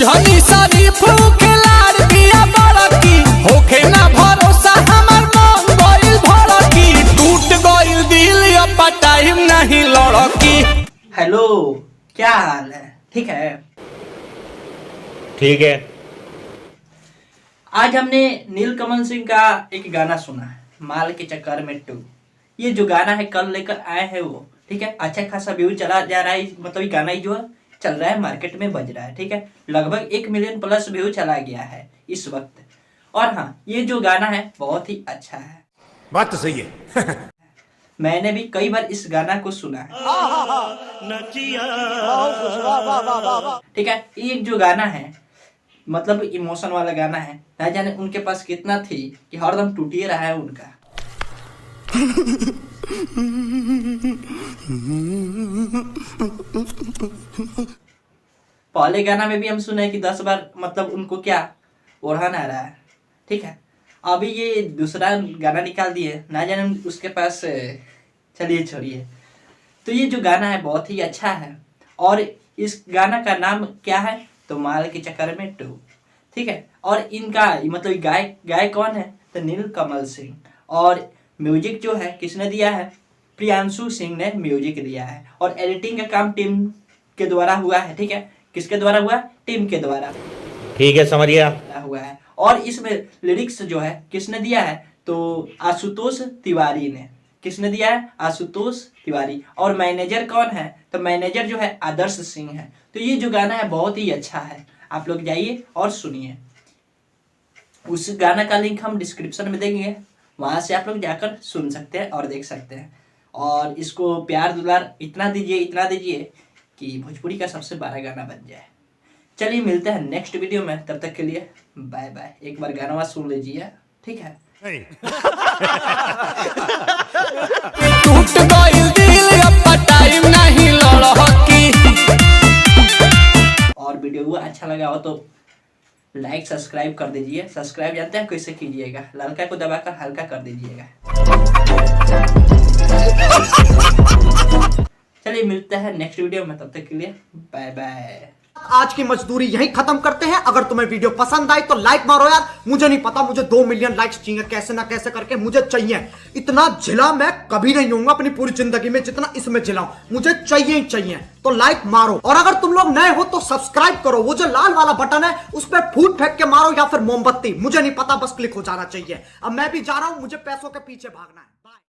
बुझनी शरीफ खिलाड़ दिया बड़की होखे ना भरोसा हमार मन गइल भड़की टूट गइल दिल अब टाइम नहीं लड़की। हेलो, क्या हाल है? ठीक है। ठीक है। आज हमने नीलकमल सिंह का एक गाना सुना है, माल के चक्कर में 2। ये जो गाना है कल लेकर आए हैं वो, ठीक है। अच्छा खासा व्यू चला जा रहा है, मतलब ये गाना ही जो है चल रहा है, मार्केट में बज रहा है, ठीक है। लगभग 1 मिलियन प्लस व्यू चला गया है इस वक्त। और हाँ, ये जो गाना है बहुत ही अच्छा है। बात तो सही है। मैंने भी कई बार इस गाना को सुना है, ठीक है। ये जो गाना है मतलब इमोशन वाला गाना है, ना जाने उनके पास कितना थी कि हरदम टूट ही रहा है उनका। पहले गाना में भी हम सुने कि 10 बार मतलब उनको क्या ओढ़ान आ रहा है, ठीक है। अभी ये दूसरा गाना निकाल दिए, ना जाने उसके पास, चलिए छोड़िए। तो ये जो गाना है बहुत ही अच्छा है और इस गाना का नाम क्या है तो माल के चक्कर में 2, ठीक है। और इनका मतलब गायक कौन है तो नीलकमल सिंह। और म्यूजिक जो है किसने दिया है, प्रियांशु सिंह ने म्यूजिक दिया है। और एडिटिंग का काम टीम के द्वारा हुआ है, ठीक है। किसके द्वारा हुआ, टीम के द्वारा, ठीक है, समझ गया हुआ है। और इसमें लिरिक्स जो है किसने दिया है तो आशुतोष तिवारी ने। किसने दिया है, आशुतोष तिवारी। और मैनेजर कौन है तो मैनेजर जो है आदर्श सिंह है। तो ये जो गाना है बहुत ही अच्छा है, आप लोग जाइए और सुनिए। उस गाना का लिंक हम डिस्क्रिप्शन में देंगे, वहां से आप लोग जाकर सुन सकते हैं और देख सकते हैं। और इसको प्यार दुलार इतना दीजिए कि भोजपुरी का सबसे बड़ा गाना बन जाए। चलिए मिलते हैं नेक्स्ट वीडियो में, तब तक के लिए बाय बाय। एक बार गाना सुन लीजिए, ठीक है। टूट गइल दिल अब टाइम नहीं लड़की। और वीडियो हुआ अच्छा लगा हो तो लाइक सब्सक्राइब कर दीजिए। सब्सक्राइब जानते हैं कैसे कीजिएगा, ललका को दबाकर हल्का कर दीजिएगा। चलिए मिलते हैं नेक्स्ट वीडियो में, तब तक के लिए बाय बाय। आज की मजदूरी यहीं खत्म करते हैं। अगर तुम्हें वीडियो पसंद आई तो लाइक मारो यार। मुझे नहीं पता, मुझे 2 मिलियन लाइक्स चाहिए, कैसे ना कैसे करके मुझे चाहिए। इतना झिला मैं कभी नहीं होऊंगा अपनी पूरी जिंदगी में जितना इसमें झिलाऊं, मुझे चाहिए ही चाहिए। तो लाइक मारो, और अगर तुम लोग नए हो तो सब्सक्राइब करो। वो जो लाल वाला बटन है उस पर फूट फेंक के मारो या फिर मोमबत्ती, मुझे नहीं पता, बस क्लिक हो जाना चाहिए। अब मैं भी जा रहा हूं, मुझे पैसों के पीछे भागना है। बाय।